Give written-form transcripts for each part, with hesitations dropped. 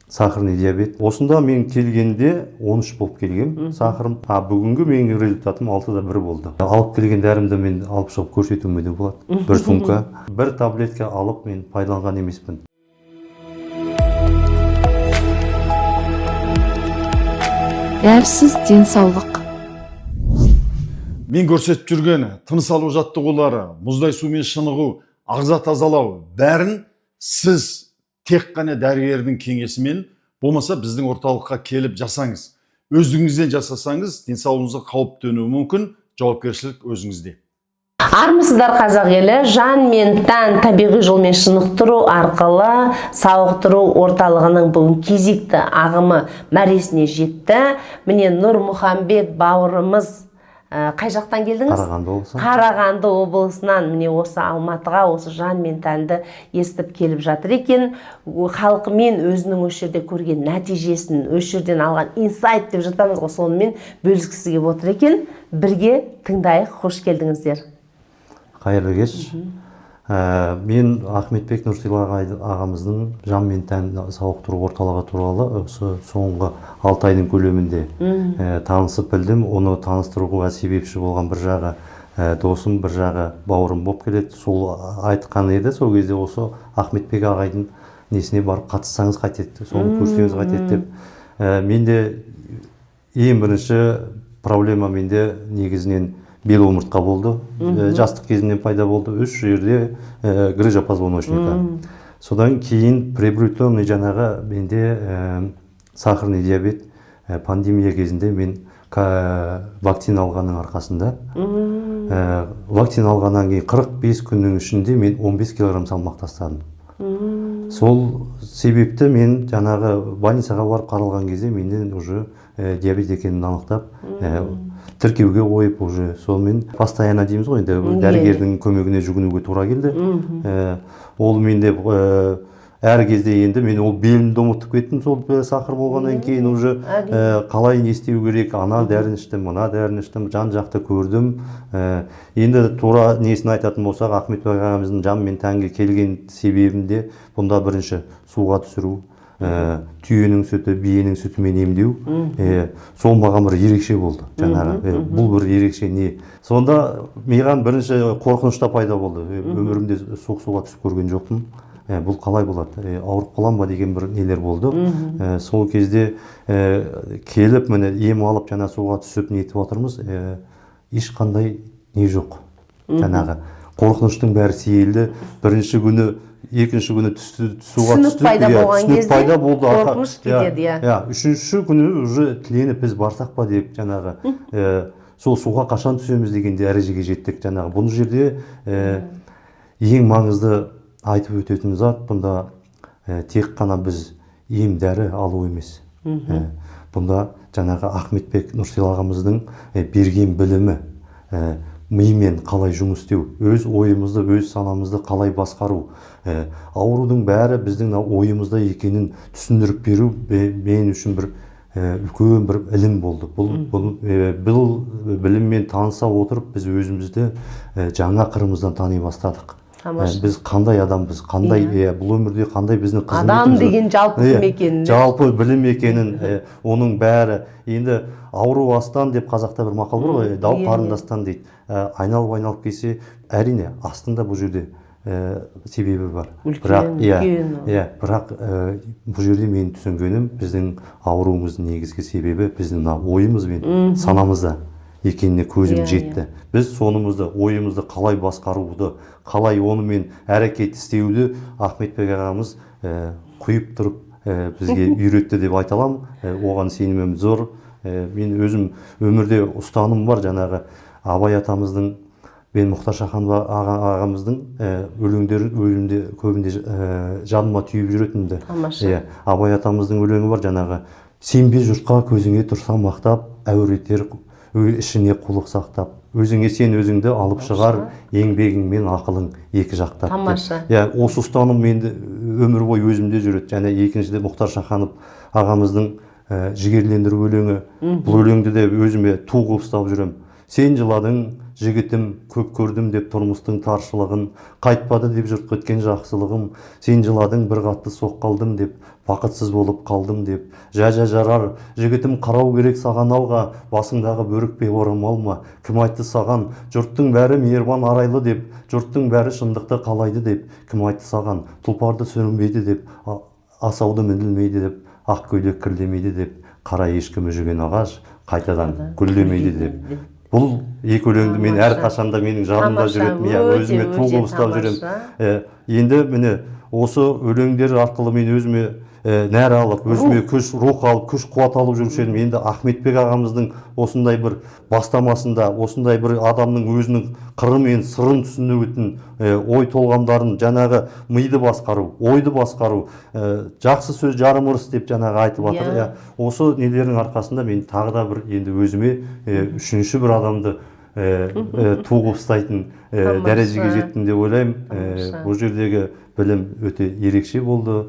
сахарный диабет. Осында мен келгенде 13 болып келгем сахарым. Бүгінгі менің результатым 6-да 1 болды. Алып келген дәрімді мен алып шығып көрсетуіме де болады. Бір сумка, бір таблетка алып мен пайдаланған емеспін. Дәрсіз денсаулық. Мен көрсетіп жүрген тыныс алу жаттығулары, мұздай сумен шынығу, ағза тазалау, бәрін сіз тек қана дәрігердің кеңесімен, болмаса біздің орталыққа келіп жасаңыз. Өзіңізден жасасаңыз, денсаулығыңызға қауіп төнуі мүмкін, жауапкершілік өзіңізде. Армысыздар қазақ елі, жан мен тән табиғи жолмен шынықтыру арқылы сауықтыру орталығының бүгін кезекті ағымы мәресіне жетті. Міне Нұрмұхамбет бауырымыз қай жақтан келдіңіз? Қарағанды облысы. Қарағанды облысынан міне осы Алматыға осы жан мен тәнді естіп келіп жатыр екен. Халқымен өзінің осы жерде көрген нәтижесін, осы жерден алған инсайт деп жатамыз ғой, сонымен бөліскісі келіп отыр екен. Бірге тыңдайық. Қош келдіңіздер. Қайырлы кеш. Мен Ахметбек Нұрсилах ағамыздың жан мен тән сауықтыру орталығы туралы соңғы 6 айдың көлемінде танысып білдім. Оны таныстыруға себепші болған бір жағы досым, бір жағы бауырым болып келеді. Сол айтқан еді, сол кезде осы Ахметбек ағайдың несіне барып қатыссаңыз қайтеді, соны көрсеңіз қайтеді деп. Менде ең бірінші проблема менде негізінен бел омыртқа болды. Жастық кезімнен пайда болды. Үш жерде грыжа позвоночника. Содан кейін приобретенный жаңағы менде сахарный диабет. Пандемия кезінде мен вакцина алғанның арқасында. Вакцина алғаннан кейін 45 күннің ішінде мен 15 килограмм салмақ тастадым. Сол себепті мен жаңағы больницаға барып қаралған кезде менден уже диабет екенін анықтап, тіркеуге қойып уже сонымен постоянно дейміз ғой, енді дәрігердің көмегіне жүгінуге тура келді. Ол менде әр кезде енді мен ол белімді ұмытып кеттім, сол сахар болғаннан кейін уже қалай не істеу керек, ана дәрін іштім, мына дәрін іштім, жан жақты көрдім. Енді тура несін айтатын болсақ, Ахметбек ағамыздың жан мен тәнге келген себебінде бұнда бірінші суға түсіру, түйенің сүті, биенің сүтімен емдеу, сол маған бір ерекше болды. Бұл бір ерекше не. Сонда маған бірінші қорқынышта пайда болды. Өмірімде суға түсіп көрген жоқпын. Бұл қалай болады? Ауырып қалам ба деген бір нелер болды. Сол кезде келіп, міне ем алып, жаңа суға түсіп нетіп отырмыз. Ешқандай не жоқ. Жаңағы қорқыныштың бәрі сейілді. Бірінші күні, екінші күні суға түсті, түсінік пайда болды, қорқыныш кетеді. Үшінші күні уже тіленіп біз барсақ па деп жаңағы сол суға қашан түсеміз деген дәрежеге жеттік. Жаңағы бұл жерде ең маңызды айтып өтетін зат, бұнда тек қана біз ем дәрі алу емес. Бұнда жаңағы Ахметбек Нұрсилах ағамыздың берген білімі, мимен қалай жұмыс істеу, өз ойымызды, өз санамызды қалай басқару, аурудың бәрі біздің ойымызда екенін түсіндіріп беру мен үшін бір үлкен бір ілім болды. Бұл біліммен таныса отырып біз өзімізді жаңа қырымыздан тани бастадық. Біз қандай адамбыз, қандай бұл өмірде қандай біздің қызметіміз, адам деген жалпы білім екенін, жалпы білім екенін, оның бәрі енді ауру астан деп қазақта бір мақал бар ғой, дау қарындастан дейді. Айналып келсе, әрине астында бұл жерде себебі бар. Бірақ бұл жерде мен түсінгенім, біздің ауруымыздың негізгі себебі біздің ойымыз бен санамызда екеніне көзім жетті. Біз сонымызды, ойымызды қалай басқаруды, қалай онымен әрекет істеуді Ахметбек ағамыз құйып тұрып бізге үйретті деп айта аламын. Оған сенімім зор. Мен өзім өмірде ұстаным бар, жаңағы Абай атамыздың, мен Мұхтар Шахан ағамыздың өлеңдері көбінде жаныма түйіп жүретінді. Абай атамыздың өлеңі бар, жаңағы сенбе жұртқа көзіңе тұрса мақтап, әуретер ішіне қулық сақтап, өзіңе сен өзіңді алып шығар, еңбегіңмен ақылың екі жақтап. Тамаша. Осы ұстаным менде өмір бойы өзімде жүреді. Және екіншіде Мұхтар Шаханов ағамыздың жігерлендіру өлеңі. Бұл өлеңді де өзіме ту қылып ұстап жүрем. Сен жыладың, жігітім, көп көрдім деп тұрмыстың таршылығын, қайтпады деп жұрт кеткен жақсылығым, сен жыладың, бір қатты соққалдым деп бақытсыз болып қалдым деп. Жарар, жігітім қарау керек саған алға, басыңдағы бөрікпе орамал ма? Кім айтты саған, жұрттың бәрі мейірбан арайлы деп, жұрттың бәрі шындықты қалайды деп. Кім айтты саған, тұлпарды сүрінбейді деп, асауды мінілмейді деп, ақ көйлек кірлемейді деп, қара ешкімі жүрген ағаш қайтадан гүлдемейді деп. Бұл екі өлеңді мен әр қашанда менің жадымда жүретін, өзіме туғып ұстап жүремін. Енді міне осы өлеңдер арқылы мен өзіме нәр алып, өзіме күш, рух алып, күш қуат алып жүруші едім. Енді Ахметбек ағамыздың осындай бір бастамасында, осындай бір адамның өзінің қыры мен сырын түсінетін ой толғамдарын, жаңағы миды басқару, ойды басқару, жақсы сөз жарым ырыс деп жаңағы айтып жатыр. Осы нелердің арқасында мен тағы да бір енді өзіме үшінші бір адамды туғып ұстайтын дәрежеге жеттім деп ойлаймын. Бұл жердегі білім өте ерекше болды.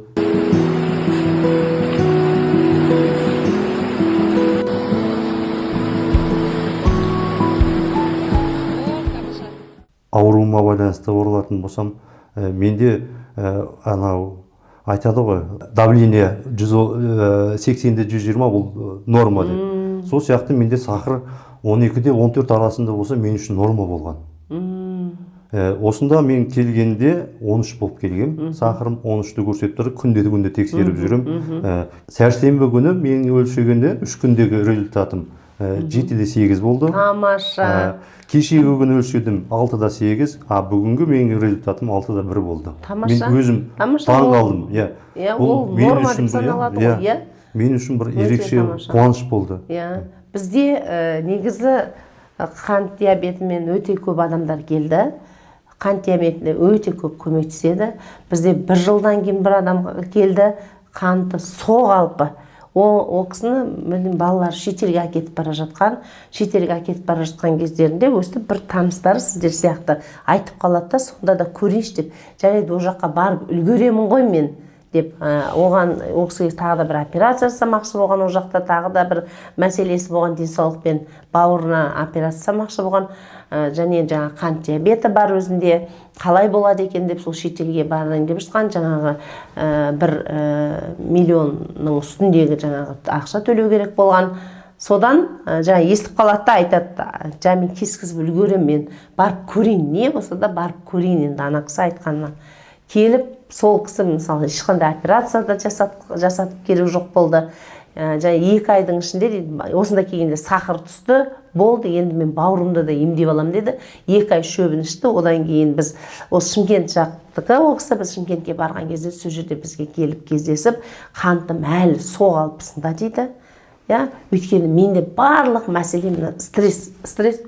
Ауруыма байланысты оралатын болсам, менде анау айтады ғой, давление 80-120 бұл норма деп. Сол сияқты менде сахар 12-14 арасында болса мен үшін норма болған. Осында мен келгенде 13 болып келгем, сахарым 13-ті көрсетіп тұр, күнде тексеріп жүрім. Сәрсенбі күні мен өлшегенде 3 күндегі результатым 7-8 болды. Тамаша. Кешегі күні өлшедім 6-8, бүгінгі менің результатым 6-1 болды. Тамаша. Мен өзім таң қалдым. Ол норма деп саналады ғой. Мен үшін бір ерекше қуаныш болды. Бізде негізі қант диабетімен өте көп адамдар келді. Қант диабетіне өте көп көмектеседі. Бізде 1 жылдан кейін бір адам келді, қанты соғалпы. О кісіні балалар шетелге әкетіп бара жатқан, кездерінде өстіп бір таныстары сіздер сияқты айтып қалады да, сонда да көрейінші деп, жарайды о жаққа барып үлгеремін ғой мен деп, оған о кісіге тағы да бір операция жасамақшы болған, о жақта тағы да бір мәселесі болған, денсаулықпен бауырына операция жасамақшы болған, және жаңа қант диабеті бар өзінде, қалай болады екен деп сол шетелге барайын деп жатқан, жаңағы 1 миллионның үстіндегі жаңағы ақша төлеу керек болған. Содан жаңа естіп қалады да, айтады, мен кескізіп үлгерем, мен барып көрейін, не болса да барып көрейін, енді ана кісі айтқанына келіп, сол кісі мысалы ешқандай операция да жасатып керек жоқ болды. Және 2 айдың ішінде осында келгенде сахар түсті, болды, енді мен бауырымды да емдеп алам деді. 2 ай шөбін ішті, одан кейін біз осы Шымкент жақтікі, ол кісі біз Шымкентке барған кезде сол жерде бізге келіп кездесіп, қантым әлі соғалпысында дейді. Өйткені менде барлық мәселе стресс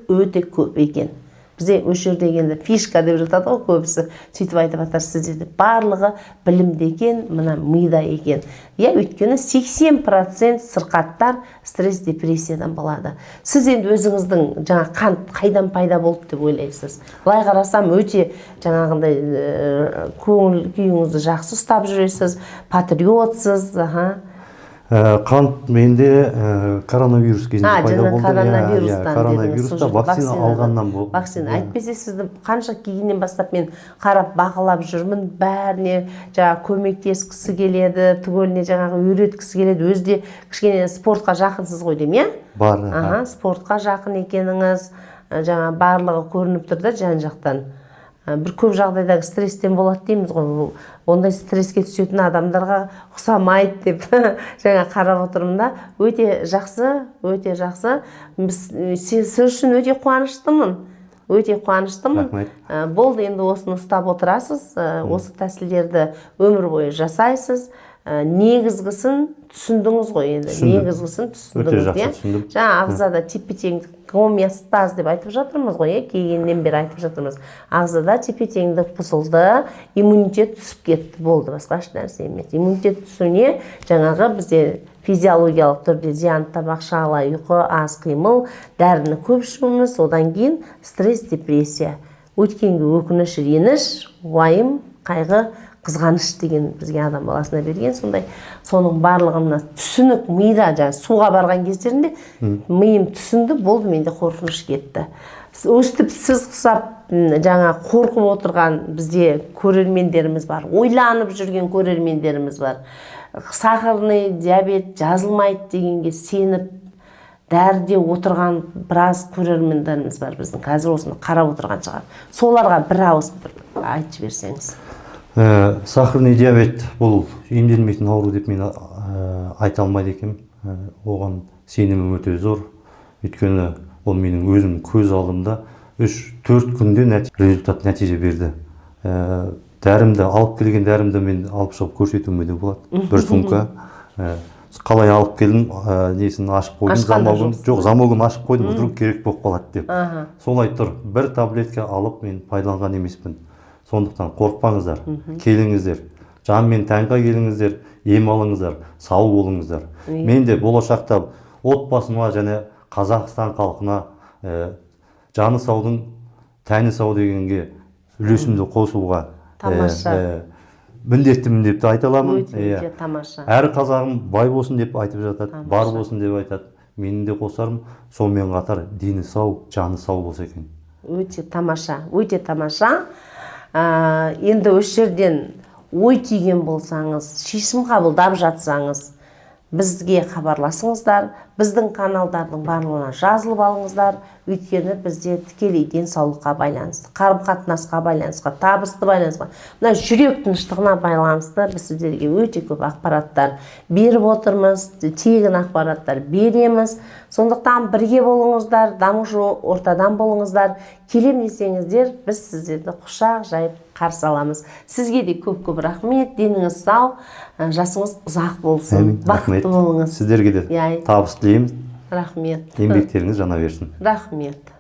өте көп екен. Бізде осы жерде енді фишка деп жатады ғой көбісі, сөйтіп айтып жатыр, сіздерде барлығы білімде екен, мына мида екен. Өйткені 80% сырқаттар стресс депрессиядан болады. Сіз енді өзіңіздің жаңа қант қайдан пайда болды деп ойлайсыз? Былай қарасам өте жаңағындай көңіл күйіңізді жақсы ұстап жүресіз, патриотсыз. Қант менде коронавирус кезінде пайда болды. Коронавируста вакцина алғаннан болды. Вакцина. Әйтпесе сізді қанша келгеннен бастап мен қарап бақылап жүрмін, бәріне жаңағы көмектескісі келеді, түгеліне жаңағы үйреткісі келеді. Өзде кішкене спортқа жақынсыз ғой деймін, Бар. Спортқа жақын екеніңіз, жаңа барлығы көрініп тұр да жан-жақтан. Бір көп жағдайдағы стресстен болады дейміз ғой. Ондай стресске түсетін адамдарға ұқсамайды деп жаңа қарап отырмын да. Өте жақсы. Сіз үшін өте қуаныштымын. Болды, енді осыны ұстап отырасыз. Осы тәсілдерді өмір бойы жасайсыз. Негізгісін түсіндіңіз ғой енді. Негізгісін түсіндіңіз. Жаңа ағзада тепе-теңдік гомеостаз деп айтып жатырмыз ғой, келгеннен бері айтып жатырмыз. Ағзада тепе-теңдік бұзылды, иммунитет түсіп кетті, болды, басқа нәрсе емес. Иммунитет түсуіне жаңағы бізде физиологиялық түрде зиян тамақ, шала, ұйқы, аз қимыл, дәріні көп ішуіміз, одан кейін стресс, депрессия, өткенге өкініш, реніш, уайым, қайғы, қызғаныш деген бізге адам баласына берген. Сондай соның барлығына түсінік мида, суға барған кездерінде миым түсінді, болды, менде қорқыныш кетті. Өстіп сіз құсап жаңа қорқып отырған бізде көрермендеріміз бар, ойланып жүрген көрермендеріміз бар. сахарный диабет жазылмайды дегенге сеніп дәріде отырған біраз көрермендеріміз бар біздің, қазір осыны қарап отырған шығар. Соларға бір ауыз айтып берсеңіз. Сахарный диабет бұл емделмейтін ауру деп мен айта алмайды екенмін. Оған сенімім өте зор. Өйткені ол менің өзім көз алдымда 3-4 күнде результат нәтиже берді. Дәрімді алып келген дәрімді мен алып шығып көрсетуіме де болады. Бір сумка. Қалай алып келдім, несін ашып қойдым, замогын ашып қойдым, вдруг керек болып қалады деп. Солай тұр. Бір таблетка алып мен пайдаланған емеспін. Сондықтан қорықпаңыздар, келіңіздер, жан мен тәнға келіңіздер, ем алыңыздар, сау болыңыздар. Мен де болашақта отбасыма және Қазақстан халқына жаны саудың тәні сау дегенге үлесімді қосуға міндеттімін деп айта аламын. Өте тамаша. Әр қазағым бай болсын деп айтып жатады, бар болсын деп айтады. Менің де қосарым, сонымен қатар дені сау, жаны сау болса екен. Өте тамаша, өте тамаша. Енді осы жерден ой түйген болсаңыз, шешім қабылдап жатсаңыз, бізге хабарласыңыздар, біздің каналдардың барлығына жазылып алыңыздар, өйткені бізде тікелей денсаулыққа байланысты, қарым-қатынасқа байланысты, табысты байланысты, мына жүрек тыныштығына байланысты біз сіздерге өте көп ақпараттар беріп отырмыз, тегін ақпараттар береміз. Сондықтан бірге болыңыздар, дамушы ортадан болыңыздар, келем десеңіздер, біз сіздерді құшақ жайып қарсы аламыз. Сізге де көп-көп рахмет, деніңіз сау, жасыңыз ұзақ болсын, бақытты болыңыз. Сіздерге де табыс тілейміз. Рахмет. Еңбектеріңіз жана берсін. Рахмет.